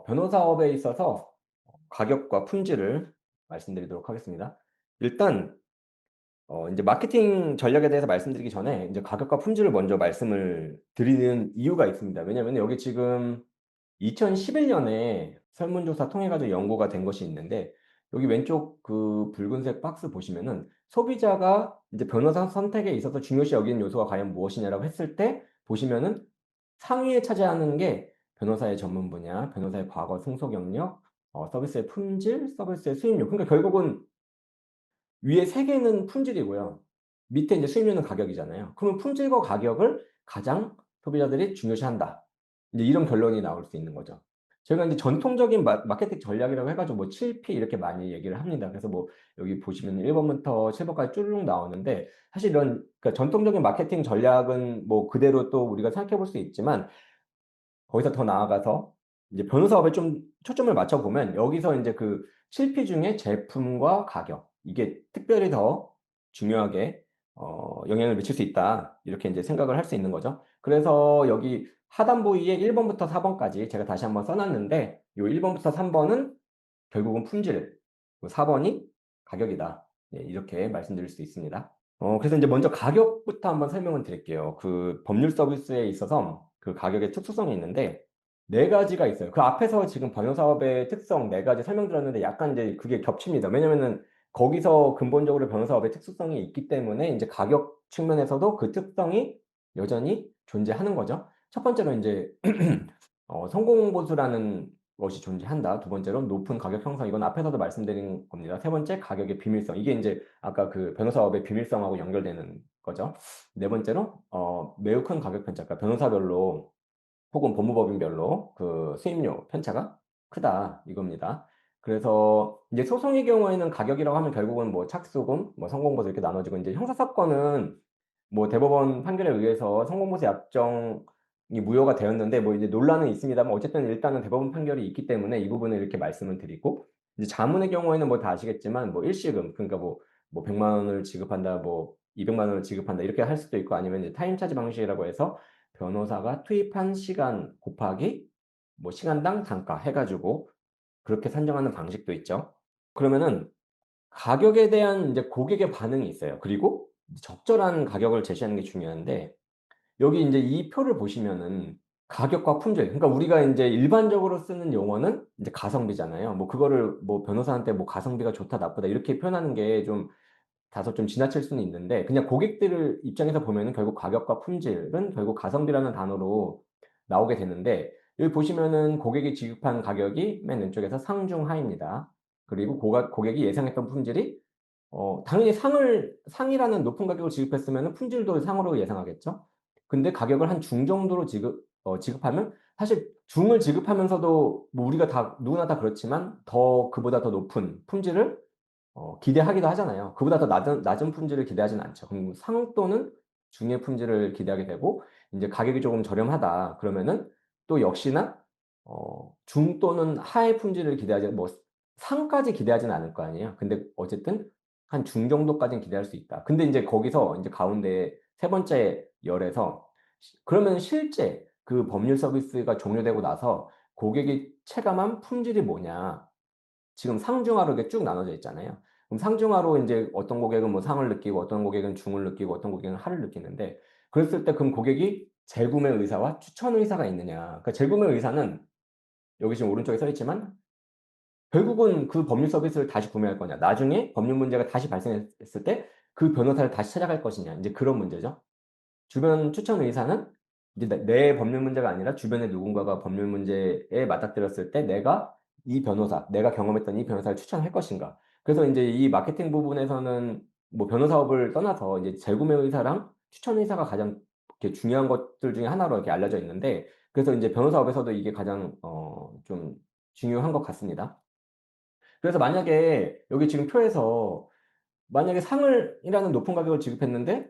변호사업에 있어서 가격과 품질을 말씀드리도록 하겠습니다. 일단 인제 마케팅 전략에 대해서 말씀드리기 전에 인제 가격과 품질을 먼저 말씀을 드리는 이유가 있습니다. 왜냐하면 여기 지금 2011 년에 설문조사 통해 가지고 연구가 된 것이 있는데, 여기 왼쪽 그 붉은색 박스 보시면은 소비자가 인제 변호사 선택에 있어서 중요시 여기는 요소가 과연 무엇이냐라고 했을 때 보시면은 상위에 차지하는 게 변호사의 전문 분야, 변호사의 과거 승소 경력, 서비스의 품질, 서비스의 수임료. 그러니까 결국은 위에 3 개는 품질이고요. 밑에 인제 수임료는 가격이잖아요. 그러면 품질과 가격을 가장 소비자들이 중요시한다. 인제 이런 결론이 나올 수 있는 거죠. 저희가 인제 전통적인 마케팅 전략이라고 해 가지고 뭐 7P 이렇게 많이 얘기를 합니다. 그래서 뭐 여기 보시면 1 번부터 7 번까지 쭈루룩 나오는데, 사실 이런 그러니까 전통적인 마케팅 전략은 뭐 그대로 또 우리가 생각해 볼 수 있지만, 거기서 더 나아가서 이제 변호사업에 좀 초점을 맞춰 보면 여기서 인제 그 7P 중에 제품과 가격, 이게 특별히 더 중요하게 영향을 미칠 수 있다. 이렇게 인제 생각을 할 수 있는 거죠. 그래서 여기 하단부위에 1 번부터 4 번까지 제가 다시 한번 써 놨는데, 요 1 번부터 3 번은 결국은 품질, 그 4 번이 가격이다. 예, 이렇게 말씀드릴 수 있습니다. 그래서 인제 먼저 가격부터 한번 설명을 드릴게요. 그 법률 서비스에 있어서 그 가격의 특수성이 있는데 4 가지가 있어요. 그 앞에서 지금 변호사업의 특성 4 가지 설명드렸는데 약간 이제 그게 겹칩니다. 왜냐면은 거기서 근본적으로 변호사업의 특수성이 있기 때문에 인제 가격 측면에서도 그 특성이 여전히 존재하는 거죠. 첫 번째로 인제 성공 보수라는 것이 존재한다. 두 번째로 높은 가격 형성, 이건 앞에서도 말씀드린 겁니다. 세 번째 가격의 비밀성, 이게 인제 아까 그 변호사업의 비밀성하고 연결되는 거죠. 네 번째로 매우 큰 가격 편차, 그러니까 변호사별로 혹은 법무법인별로 그 수임료 편차가 크다, 이겁니다. 그래서 인제 소송의 경우에는 가격이라고 하면 결국은 뭐 착수금, 뭐 성공보수 이렇게 나눠지고, 인제 형사 사건은 뭐 대법원 판결에 의해서 성공보수 약정이 무효가 되었는데 뭐 이제 논란은 있습니다만 어쨌든 일단은 대법원 판결이 있기 때문에 이 부분을 이렇게 말씀을 드리고, 이제 자문의 경우에는 뭐 다 아시겠지만 뭐 일시금, 그러니까 뭐 1 0 0 원을 지급한다, 뭐 2 0 0 원을 지급한다, 이렇게 할 수도 있고, 아니면 이제 타임 차지 방식이라고 해서 변호사가 투입한 시간 곱하기 뭐 시간당 단가 해 가지고 그렇게 산정하는 방식도 있죠. 그러면은 가격에 대한 인제 고객의 반응이 있어요. 그리고 이제 적절한 가격을 제시하는 게 중요한데, 여기 인제 이 표를 보시면은 가격과 품질, 그러니까 우리가 인제 일반적으로 쓰는 용어는 인제 가성비잖아요. 뭐 그거를 뭐 변호사한테 뭐 "가성비가 좋다, 나쁘다." 이렇게 표현하는 게 좀 다소 좀 지나칠 수는 있는데, 그냥 고객들 입장에서 보면은 결국 가격과 품질은 결국 가성비라는 단어로 나오게 되는데, 여기 보시면은 고객이 지급한 가격이 맨 왼쪽에서 상중하입니다. 그리고 고객이 예상했던 품질이 당연히 상이라는 높은 가격을 지급했으면은 품질도 상으로 예상하겠죠. 근데 가격을 한 중 정도로 지급하면, 사실 중을 지급하면서도 뭐 우리가 다 누구나 다 그렇지만 더 그보다 더 높은 품질을 기대하기도 하잖아요. 그보다 더 낮은 품질을 기대하지는 않죠. 그럼 상 또는 중의 품질을 기대하게 되고, 인제 가격이 조금 저렴하다 그러면은 또 역시나 중 또는 하의 품질을 기대하지, 뭐 상까지 기대하지는 않을 거 아니에요. 근데 어쨌든 한 중 정도까지는 기대할 수 있다. 근데 인제 거기서 인제 가운데 세 번째 열에서 그러면 실제 그 법률 서비스가 종료되고 나서 고객이 체감한 품질이 뭐냐. 지금 상중하로 이렇게 쭉 나눠져 있잖아요. 그럼 상중하로 인제 어떤 고객은 뭐 상을 느끼고 어떤 고객은 중을 느끼고 어떤 고객은 하를 느끼는데, 그랬을 때 그럼 고객이 재구매 의사와 추천 의사가 있느냐. 그러니까 재구매 의사는 여기 지금 오른쪽에 써 있지만 결국은 그 법률 서비스를 다시 구매할 거냐, 나중에 법률 문제가 다시 발생했을 때 그 변호사를 다시 찾아갈 것이냐, 인제 그런 문제죠. 주변 추천 의사는 이제 내 법률 문제가 아니라 주변에 누군가가 법률 문제에 맞닥뜨렸을 때 내가 경험했던 이 변호사를 추천할 것인가. 그래서 인제 이 마케팅 부분에서는 뭐 변호사업을 떠나서 이제 재구매 의사랑 추천 의사가 가장 이렇게 중요한 것들 중에 하나로 이렇게 알려져 있는데, 그래서 인제 변호사업에서도 이게 가장 좀 중요한 것 같습니다. 그래서 만약에 여기 지금 표에서 만약에 상을 이라는 높은 가격을 지급했는데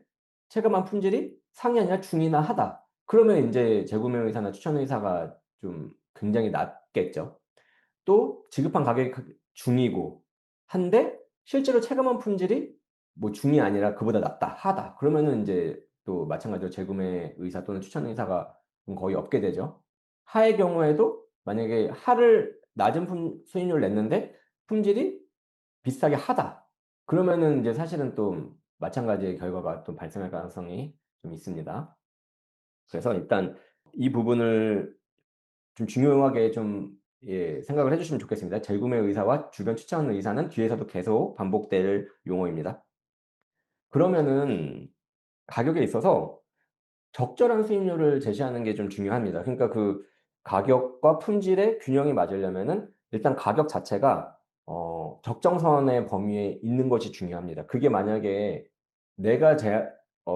체감한 품질이 상이 아니라 중이나 하다. 그러면 인제 재구매 의사나 추천 의사가 좀 굉장히 낮겠죠. 또 지급한 가격이 중이고 한데 실제로 체감한 품질이 뭐 중이 아니라 그보다 낮다, 하다. 그러면은 인제 또 마찬가지로 재구매 의사 또는 추천 의사가 거의 없게 되죠. 하의 경우에도 만약에 하를 낮은 수익률을 냈는데 품질이 비슷하게 하다. 그러면은 인제 사실은 또 마찬가지의 결과가 또 발생할 가능성이 좀 있습니다. 그래서 일단 이 부분을 좀 중요하게 좀 생각을 해 주시면 좋겠습니다. 재구매 의사와 주변 추천 의사는 뒤에서도 계속 반복될 용어입니다. 그러면은 가격에 있어서 적절한 수익률을 제시하는 게 좀 중요합니다. 그러니까 그 가격과 품질의 균형이 맞으려면은 일단 가격 자체가 적정선의 범위에 있는 것이 중요합니다. 그게 만약에 내가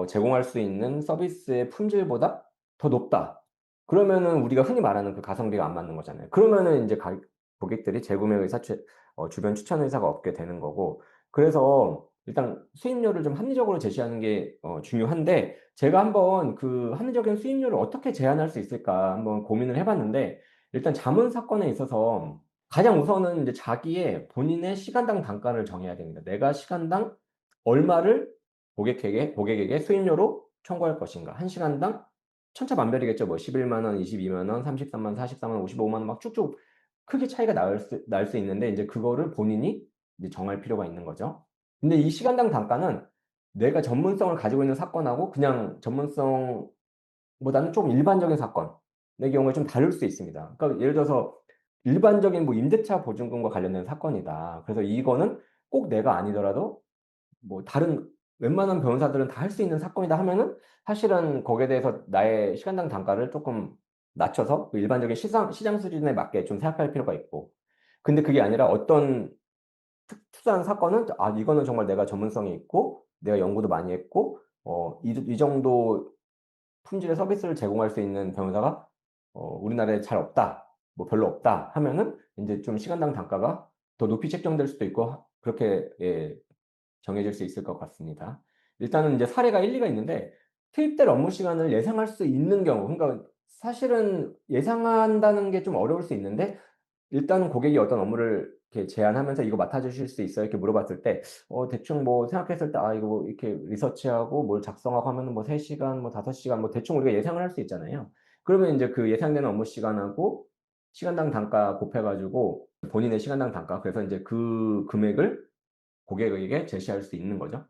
제공할 수 있는 서비스의 품질보다 더 높다. 그러면은 우리가 흔히 말하는 그 가성비가 안 맞는 거잖아요. 그러면은 인제 고객들이 재구매 의사 주변 추천 의사가 없게 되는 거고, 그래서 일단 수익률을 좀 합리적으로 제시하는 게 중요한데, 제가 한번 그 합리적인 수익률을 어떻게 제한할 수 있을까 한번 고민을 해 봤는데, 일단 자문 사건에 있어서 가장 우선은 인제 자기의 본인의 시간당 단가를 정해야 됩니다. 내가 시간당 얼마를 고객에게 수익료로 청구할 것인가. 1 시간당 천차만별이겠죠. 뭐 11만 원, 22만 원, 33만 원, 44만 원, 55만 원 막 쭉쭉 크게 차이가 날 수 있는데, 인제 그거를 본인이 이제 정할 필요가 있는 거죠. 근데 이 시간당 단가는 내가 전문성을 가지고 있는 사건하고 그냥 전문성보다는 좀 일반적인 사건의 경우에 좀 다를 수 있습니다. 그러니까 예를 들어서 일반적인 뭐 임대차 보증금과 관련된 사건이다. 그래서 이거는 꼭 내가 아니더라도 뭐 다른 웬만한 변호사들은 다 할 수 있는 사건이다 하면은, 사실은 거기에 대해서 나의 시간당 단가를 쪼끔 낮춰서 그 일반적인 시장 수준에 맞게 좀 생각할 필요가 있고, 근데 그게 아니라 어떤 특수한 사건은 이거는 정말 내가 전문성이 있고 내가 연구도 많이 했고 이 정도 품질의 서비스를 제공할 수 있는 변호사가 우리나라에 잘 없다. 뭐 별로 없다 하면은 인제 좀 시간당 단가가 더 높이 책정될 수도 있고 그렇게 정해질 수 있을 것 같습니다. 일단은 인제 사례가 일리가 있는데, 투입될 업무 시간을 예상할 수 있는 경우, 그러니까 사실은 예상한다는 게 좀 어려울 수 있는데, 일단은 고객이 어떤 업무를 이렇게 제안하면서 "이거 맡아 주실 수 있어요?" 이렇게 물어봤을 때 대충 뭐 생각했을 때 이거 뭐 이렇게 리서치하고 뭘 작성하고 하면은 뭐 3 시간 뭐 5 시간 뭐 대충 우리가 예상을 할 수 있잖아요. 그러면 인제 그 예상되는 업무 시간하고 시간당 단가 곱해 가지고 본인의 시간당 단가, 그래서 인제 그 금액을 고객에게 제시할 수 있는 거죠.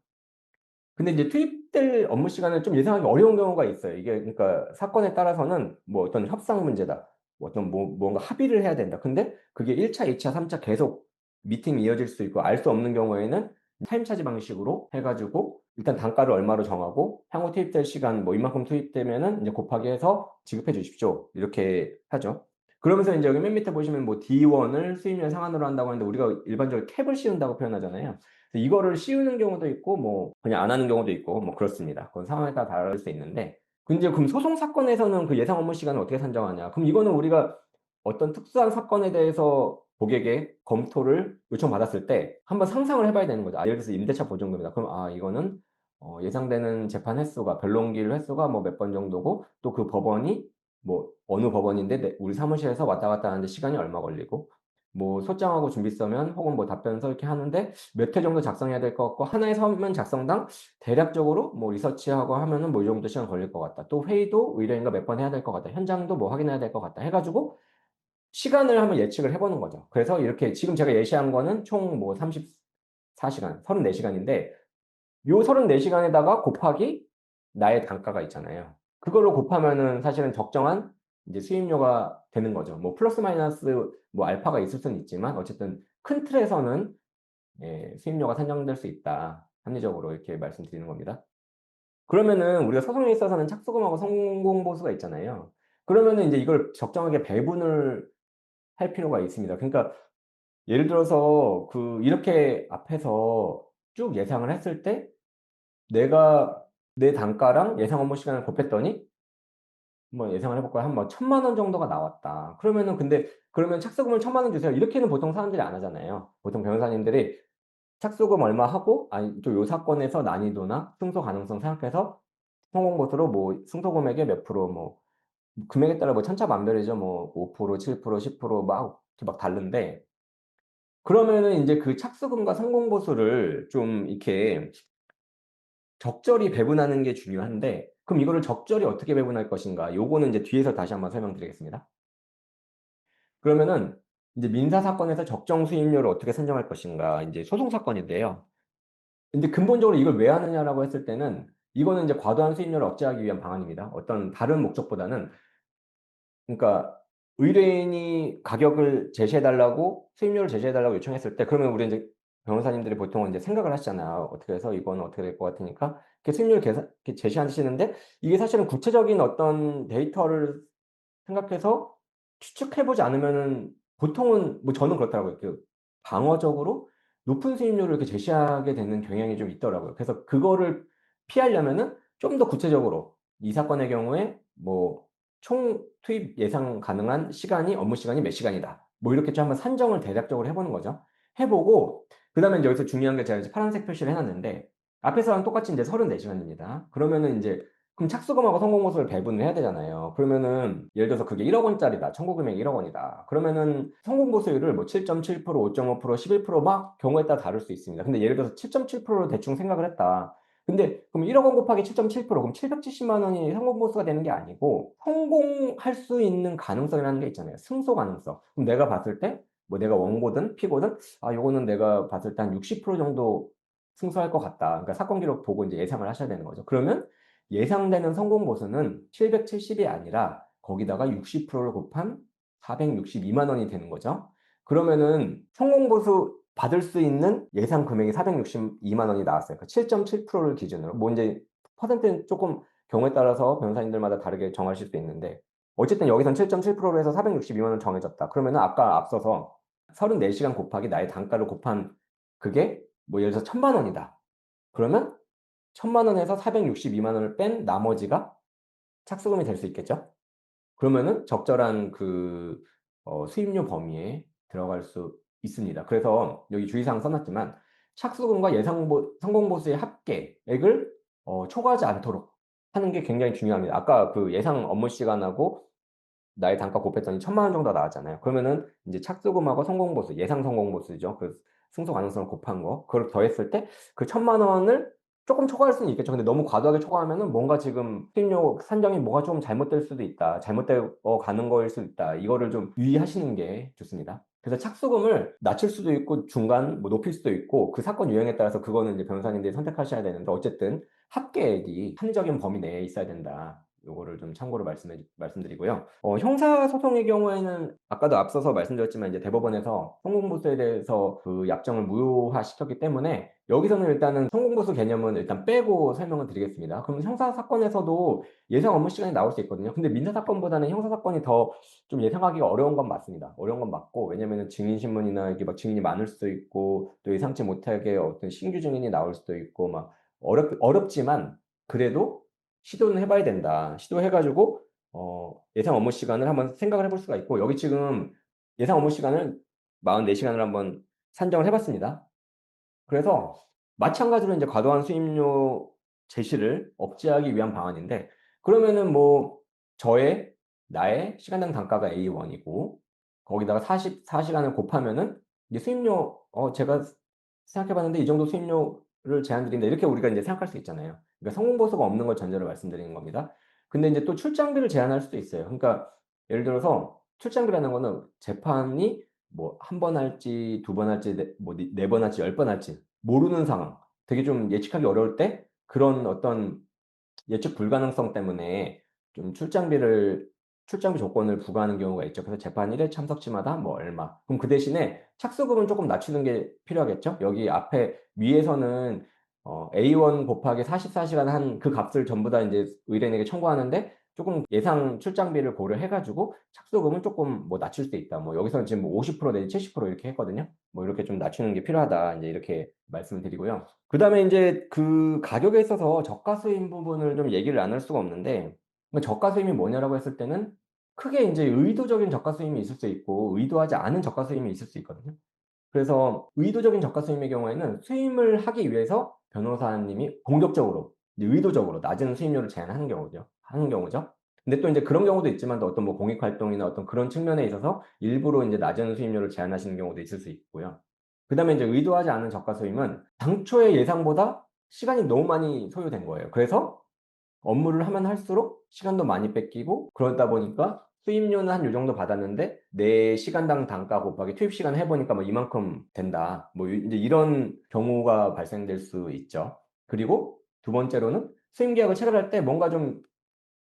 근데 이제 투입될 업무 시간을 좀 예상하기 어려운 경우가 있어요. 이게 그러니까 사건에 따라서는 뭐 어떤 협상 문제다. 뭐 어떤 뭔가 합의를 해야 된다. 근데 그게 1 차, 2 차, 3차 계속 미팅이 이어질 수 있고, 알 수 없는 경우에는 타임 차지 방식으로 해 가지고 일단 단가를 얼마로 정하고 향후 투입될 시간 뭐 이만큼 투입되면은 인제 곱하기 해서 지급해 주십시오. 이렇게 하죠. 그러면서 인제 여기 맨 밑에 보시면 뭐 D1을 수익률 상한으로 한다고 하는데, 우리가 일반적으로 캡을 씌운다고 표현하잖아요. 이거를 씌우는 경우도 있고 뭐 그냥 안 하는 경우도 있고 뭐 그렇습니다. 그건 상황에 따라 다를 수 있는데, 근데 그럼 소송 사건에서는 그 예상 업무 시간을 어떻게 산정하냐? 그럼 이거는 우리가 어떤 특수한 사건에 대해서 고객의 검토를 요청받았을 때 한번 상상을 해 봐야 되는 거죠. 예를 들어서 임대차 보증금이다. 그럼 이거는 예상되는 재판 횟수가 변론기일 횟수가 뭐 몇 번 정도고, 또 그 법원이 뭐 어느 법원인데 우리 사무실에서 왔다 갔다 하는데 시간이 얼마 걸리고, 뭐 소장하고 준비서면 혹은 뭐 답변서 이렇게 하는데 몇 회 정도 작성해야 될 것 같고, 하나의 서면 작성당 대략적으로 뭐 리서치하고 하면은 뭐 이 정도 시간 걸릴 것 같다. 또 회의도 의뢰인과 몇 번 해야 될 것 같다. 현장도 뭐 확인해야 될 것 같다. 해 가지고 시간을 한번 예측을 해 보는 거죠. 그래서 이렇게 지금 제가 예시한 거는 총 뭐 34 시간, 34 시간인데, 요 34 시간에다가 곱하기 나의 단가가 있잖아요. 그걸로 곱하면은 사실은 적정한 인제 수익료가 되는 거죠. 뭐 플러스 마이너스 뭐 알파가 있을 수는 있지만 어쨌든 큰 틀에서는 수익료가 산정될 수 있다. 합리적으로 이렇게 말씀드리는 겁니다. 그러면은 우리가 소송에 있어서는 착수금하고 성공 보수가 있잖아요. 그러면은 인제 이걸 적정하게 배분을 할 필요가 있습니다. 그러니까 예를 들어서 이렇게 앞에서 쭉 예상을 했을 때 내가 내 단가랑 예상 업무 시간을 곱했더니 한번 예상을 해 볼까요? 한 뭐 1,000만 원 정도가 나왔다. 그러면은 근데 그러면 "착수금을 1,000만 원 주세요." 이렇게는 보통 사람들이 안 하잖아요. 보통 변호사님들이 착수금 얼마 하고 아니 또 요 사건에서 난이도나 승소 가능성 생각해서 성공 보수로 뭐 승소 금액의 몇 프로 뭐 금액에 따라 뭐 천차만별이죠. 뭐 5% 7% 10% 막 이렇게 막 다른데, 그러면은 인제 그 착수금과 성공 보수를 좀 이렇게 적절히 배분하는 게 중요한데, 그럼 이거를 적절히 어떻게 배분할 것인가, 요거는 인제 뒤에서 다시 한번 설명드리겠습니다. 그러면은 이제 민사 사건에서 적정 수임료를 어떻게 산정할 것인가 이제 소송 사건인데요. 근데 근본적으로 이걸 왜 하느냐라고 했을 때는 이거는 이제 과도한 수임료를 억제하기 위한 방안입니다. 어떤 다른 목적보다는 그러니까 의뢰인이 가격을 제시해 달라고 수임료를 제시해 달라고 요청했을 때 그러면 우리 이제 변호사님들이 보통은 이제 생각을 하시잖아요. 어떻게 해서 이거는 어떻게 될 것 같으니까 이렇게 수임료를 계산 이렇게 제시하시는데 이게 사실은 구체적인 어떤 데이터를 생각해서 추측해 보지 않으면은 보통은 뭐 저는 그렇더라고요. 그 방어적으로 높은 수익률을 이렇게 제시하게 되는 경향이 좀 있더라고요. 그래서 그거를 피하려면은 좀 더 구체적으로 이 사건의 경우에 뭐 총 투입 예상 가능한 시간이 업무 시간이 몇 시간이다. 뭐 이렇게 좀 한번 산정을 대략적으로 해 보는 거죠. 해 보고 그다음에 인제 여기서 중요한 게 제가 이제 파란색 표시를 해 놨는데 앞에서랑 똑같이 인제 34 시간입니다. 그러면은 인제 그럼 착수금하고 성공보수를 배분을 해야 되잖아요. 그러면은 예를 들어서 그게 1억 원짜리다. 청구 금액이 1억 원이다. 그러면은 성공보수율을 뭐 7.7%, 5.5%, 11%막 경우에 따라 다를 수 있습니다. 근데 예를 들어서 7.7%로 대충 생각을 했다. 근데 그럼 1억 원 곱하기 7.7% 그럼 770만 원이 성공보수가 되는 게 아니고 성공할 수 있는 가능성이라는 게 있잖아요. 승소 가능성. 그럼 내가 봤을 때 뭐 내가 원고든 피고든 아 요거는 내가 봤을 때 한 60% 정도 승소할 것 같다. 그러니까 사건 기록 보고 이제 예상을 하셔야 되는 거죠. 그러면 예상되는 성공 보수는 770이 아니라 거기다가 60%를 곱한 462만 원이 되는 거죠. 그러면은 성공 보수 받을 수 있는 예상 금액이 462만 원이 나왔어요. 그 7.7%를 기준으로. 뭐 이제 퍼센트는 조금 경우에 따라서 변호사님들마다 다르게 정하실 수 있는데 어쨌든 여기선 7.7%로 해서 462만 원 정해졌다. 그러면은 아까 앞서서 34시간 곱하기 나의 단가를 곱한 그게 뭐 예를 들어서 1,000만 원이다. 그러면 1,000만 원에서 462만 원을 뺀 나머지가 착수금이 될 수 있겠죠? 그러면은 적절한 그 수입료 범위에 들어갈 수 있습니다. 그래서 여기 주의사항 써 놨지만 착수금과 성공 보수의 합계액을 초과하지 않도록 하는 게 굉장히 중요합니다. 아까 그 예상 업무 시간하고 나의 단가 곱했더니 1,000만 원 정도가 나왔잖아요. 그러면은 인제 착수금하고 성공 보수, 예상 성공 보수죠. 그 승소 가능성을 곱한 거. 그걸 더했을 때 그 1,000만 원을 쪼끔 초과할 수는 있겠죠. 근데 너무 과도하게 초과하면은 뭔가 지금 수익료 산정이 뭐가 좀 잘못될 수도 있다. 잘못되어 가는 거일 수도 있다. 이거를 좀 유의하시는 게 좋습니다. 그래서 착수금을 낮출 수도 있고 중간 뭐 높일 수도 있고 그 사건 유형에 따라서 그거는 이제 변호사님들이 선택하셔야 되는데 어쨌든 합계액이 합리적인 범위 내에 있어야 된다. 요거를 좀 참고로 말씀드리고요. 형사소송의 경우에는 아까도 앞서서 말씀드렸지만 이제 대법원에서 성공보수에 대해서 그 약정을 무효화시켰기 때문에 여기서는 일단은 성공보수 개념은 일단 빼고 설명을 드리겠습니다. 그럼 형사사건에서도 예상 업무 시간이 나올 수 있거든요. 근데 민사사건보다는 형사사건이 더 좀 예상하기가 어려운 건 맞습니다. 어려운 건 맞고 왜냐면은 증인신문이나 이게 막 증인이 많을 수도 있고 또 예상치 못하게 어떤 신규 증인이 나올 수도 있고 막 어렵지만 그래도 시도는 해 봐야 된다. 시도해 가지고 예상 업무 시간을 한번 생각을 해볼 수가 있고 여기 지금 예상 업무 시간을 44 시간을 한번 산정을 해 봤습니다. 그래서 마찬가지로 인제 과도한 수임료 제시를 억제하기 위한 방안인데 그러면은 뭐 나의 시간당 단가가 A1 이고 거기다가 44 시간을 곱하면은 이게 수임료 제가 생각해 봤는데 이 정도 수임료를 제안 드린다. 이렇게 우리가 인제 생각할 수 있잖아요. 그러니까 성공 보수가 없는 걸 전제로 말씀드리는 겁니다. 근데 인제 또 출장비를 제한할 수도 있어요. 그러니까 예를 들어서 출장비라는 거는 재판이 뭐 1번 할지 2번 할지 4번 할지 10번 할지 모르는 상황 되게 좀 예측하기 어려울 때 그런 어떤 예측 불가능성 때문에 좀 출장비 조건을 부과하는 경우가 있죠. 그래서 재판 1회 참석치마다 뭐 얼마. 그럼 그 대신에 착수금은 쪼끔 낮추는 게 필요하겠죠? 여기 앞에 위에서는 A1 곱하기 44 시간 한 그 값을 전부 다 인제 의뢰인에게 청구하는데 쪼금 예상 출장비를 고려해 가지고 착수금을 쪼끔 뭐 낮출 수 있다. 뭐 여기서는 지금 뭐 50% 내지 70% 이렇게 했거든요. 뭐 이렇게 좀 낮추는 게 필요하다. 인제 이렇게 말씀을 드리고요. 그다음에 인제 그 가격에 있어서 저가수익 부분을 좀 얘기를 안 할 수가 없는데 그 저가수익이 뭐냐라고 했을 때는 크게 인제 의도적인 저가수익이 있을 수 있고 의도하지 않은 저가수익이 있을 수 있거든요. 그래서 의도적인 저가수익의 경우에는 수임을 하기 위해서 변호사님이 공격적으로 이제 의도적으로 낮은 수임료를 제한하는 경우죠. 근데 또 인제 그런 경우도 있지만 또 어떤 뭐 공익 활동이나 어떤 그런 측면에 있어서 일부러 인제 낮은 수임료를 제한하시는 경우도 있을 수 있고요. 그다음에 인제 의도하지 않은 저가수임은 당초의 예상보다 시간이 너무 많이 소요된 거예요. 그래서 업무를 하면 할수록 시간도 많이 뺏기고 그러다 보니까 수입료는 한 요 정도 받았는데 내 시간당 단가 곱하기 투입 시간 해 보니까 뭐 이만큼 된다. 뭐 이제 이런 경우가 발생될 수 있죠. 그리고 두 번째로는 수임 계약을 체결할 때 뭔가 좀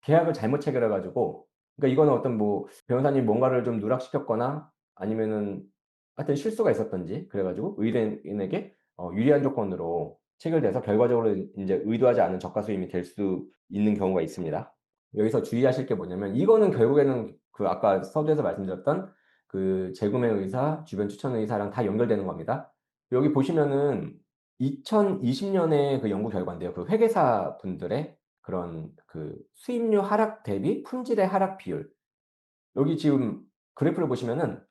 계약을 잘못 체결해 가지고, 그러니까 이거는 어떤 뭐 변호사님이 뭔가를 좀 누락시켰거나 아니면은 하여튼 실수가 있었든지 그래 가지고 의뢰인에게 유리한 조건으로 체결돼서 결과적으로 인제 의도하지 않은 저가 수임이 될 수 있는 경우가 있습니다. 여기서 주의하실 게 뭐냐면 이거는 결국에는 그 아까 서두에서 말씀드렸던 그 재구매 의사, 주변 추천 의사랑 다 연결되는 겁니다. 여기 보시면은 2020 년에 그 연구 결과인데요. 그 회계사 분들의 그런 그 수입료 하락 대비 품질의 하락 비율. 여기 지금 그래프를 보시면은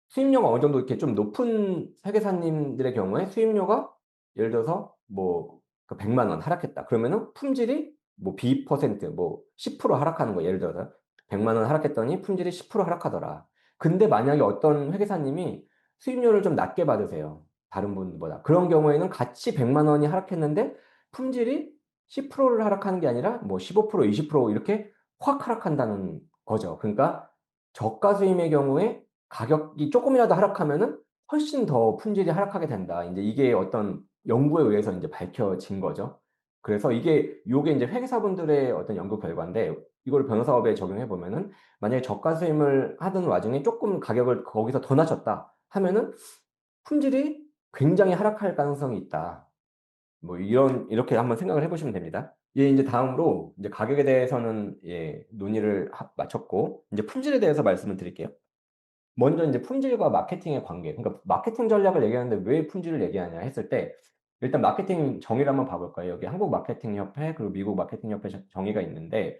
수입료가 어느 정도 이렇게 좀 높은 회계사님들의 경우에 수입료가 예를 들어서 뭐 그 1 0 0 원 하락했다. 그러면은 품질이 뭐 B 퍼센트 뭐 10% 하락하는 거예요. 예를 들어서 1 0 0원 하락했더니 품질이 10% 하락하더라. 근데 만약에 어떤 회계사님이 수입료를 좀 낮게 받으세요, 다른 분보다. 그런 경우에는 같이 1 0 0 원이 하락했는데 품질이 10%를 하락하는 게 아니라 뭐 15% 20% 이렇게 확 하락한다는 거죠. 그러니까 저가 수임의 경우에 가격이 쪼끔이라도 하락하면은 훨씬 더 품질이 하락하게 된다. 인제 이게 어떤 연구에 의해서 인제 밝혀진 거죠. 그래서 요게 인제 회계사분들의 어떤 연구 결과인데, 이거를 변호사업에 적용해 보면은 만약에 저가 수임을 하던 와중에 쪼끔 가격을 거기서 더 낮췄다 하면은 품질이 굉장히 하락할 가능성이 있다. 뭐 이렇게 한번 생각을 해 보시면 됩니다. 예, 인제 다음으로 인제 가격에 대해서는 예 논의를 마쳤고, 인제 품질에 대해서 말씀을 드릴게요. 먼저 인제 품질과 마케팅의 관계, 그러니까 마케팅 전략을 얘기하는데 왜 품질을 얘기하냐 했을 때, 일단 마케팅 정의를 한번 봐 볼까요? 여기 한국 마케팅 협회 그리고 미국 마케팅 협회 정의가 있는데,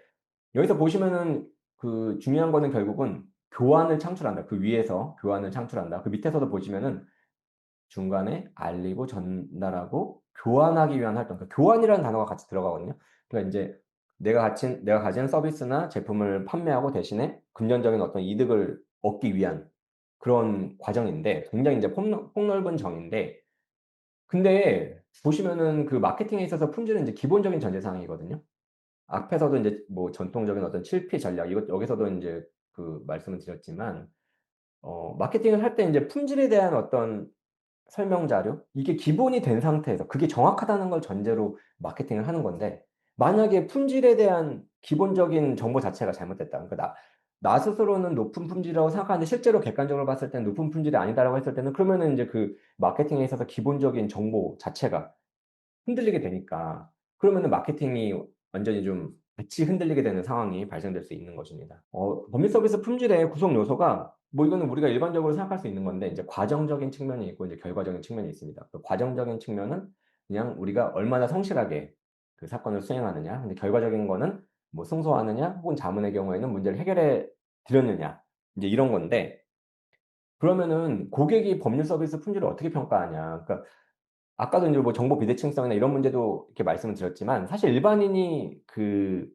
여기서 보시면은 그 중요한 거는 결국은 교환을 창출한다. 그 위에서 교환을 창출한다. 그 밑에서도 보시면은 중간에 알리고 전달하고 교환하기 위한 활동, 그러니까 교환이라는 단어가 같이 들어가거든요. 그러니까 인제 내가 가진 서비스나 제품을 판매하고 대신에 금전적인 어떤 이득을 얻기 위한 그런 과정인데, 굉장히 인제 폭넓은 정의인데, 근데 보시면은 그 마케팅에 있어서 품질은 인제 기본적인 전제사항이거든요. 앞에서도 인제 뭐 전통적인 어떤 7P 전략, 이것 여기서도 인제 그 말씀을 드렸지만 마케팅을 할 때 인제 품질에 대한 어떤 설명 자료, 이게 기본이 된 상태에서 그게 정확하다는 걸 전제로 마케팅을 하는 건데, 만약에 품질에 대한 기본적인 정보 자체가 잘못됐다. 그러니까 나 스스로는 높은 품질이라고 생각하는데 실제로 객관적으로 봤을 때는 높은 품질이 아니다라고 했을 때는, 그러면은 인제 그 마케팅에 있어서 기본적인 정보 자체가 흔들리게 되니까, 그러면은 마케팅이 완전히 좀 같이 흔들리게 되는 상황이 발생될 수 있는 것입니다. 법률 서비스 품질의 구성 요소가 뭐 이거는 우리가 일반적으로 생각할 수 있는 건데, 이제 과정적인 측면이 있고 이제 결과적인 측면이 있습니다. 그 과정적인 측면은 그냥 우리가 얼마나 성실하게 그 사건을 수행하느냐. 근데 결과적인 거는 뭐 승소하느냐 혹은 자문의 경우에는 문제를 해결해 드렸느냐, 인제 이런 건데, 그러면은 고객이 법률 서비스 품질을 어떻게 평가하냐. 그러니까 아까도 인제 뭐 정보 비대칭성이나 이런 문제도 이렇게 말씀을 드렸지만, 사실 일반인이 그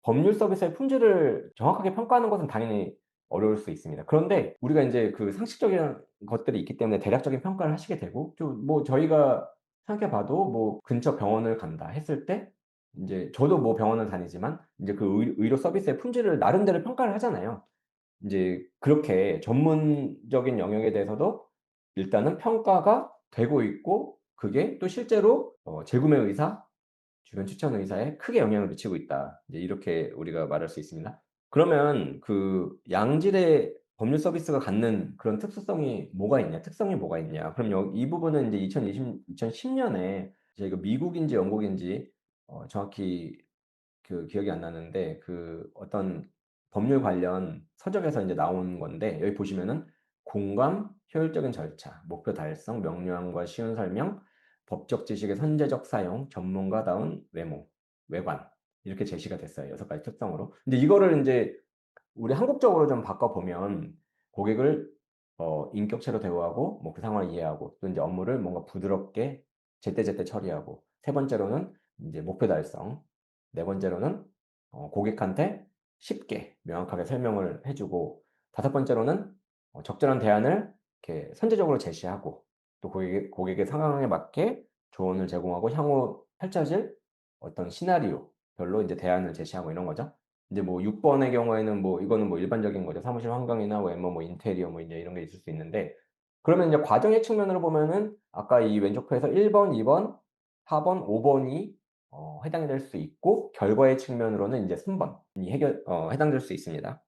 법률 서비스의 품질을 정확하게 평가하는 것은 당연히 어려울 수 있습니다. 그런데 우리가 인제 그 상식적인 것들이 있기 때문에 대략적인 평가를 하시게 되고, 좀 뭐 저희가 생각해 봐도 뭐 근처 병원을 간다 했을 때 인제 저도 뭐 병원을 다니지만 인제 그 의료 서비스의 품질을 나름대로 평가를 하잖아요. 인제 그렇게 전문적인 영역에 대해서도 일단은 평가가 되고 있고, 그게 또 실제로 재구매 의사, 주변 추천 의사에 크게 영향을 미치고 있다. 이제 이렇게 우리가 말할 수 있습니다. 그러면 그 양질의 법률 서비스가 갖는 그런 특수성이 뭐가 있냐, 특성이 뭐가 있냐. 그럼 이 부분은 인제 2010 년에 이제 그 미국인지 영국인지 정확히 그 기억이 안 나는데, 그 어떤 법률 관련 서적에서 인제 나온 건데, 여기 보시면은 공감, 효율적인 절차, 목표 달성, 명료함과 쉬운 설명, 법적 지식의 선제적 사용, 전문가다운 외모, 외관, 이렇게 제시가 됐어요, 6 가지 특성으로. 근데 이거를 인제 우리 한국적으로 좀 바꿔 보면 고객을 인격체로 대우하고 뭐 그 상황을 이해하고 또 인제 업무를 뭔가 부드럽게 제때제때 처리하고, 세 번째로는 인제 목표 달성, 네 번째로는 고객한테 쉽게 명확하게 설명을 해 주고, 다섯 번째로는 적절한 대안을 이렇게 선제적으로 제시하고, 또 고객의 상황에 맞게 조언을 제공하고 향후 펼쳐질 어떤 시나리오별로 인제 대안을 제시하고 이런 거죠. 인제 뭐 6 번의 경우에는 뭐 이거는 뭐 일반적인 거죠. 사무실 환경이나 뭐 인테리어 뭐 인제 이런 게 있을 수 있는데, 그러면 인제 과정의 측면으로 보면은 아까 이 왼쪽 표에서 1 번, 2 번, 4 번, 5 번이 해당이 될 수 있고, 결과의 측면으로는 인제 3 번이 해당될 수 있습니다.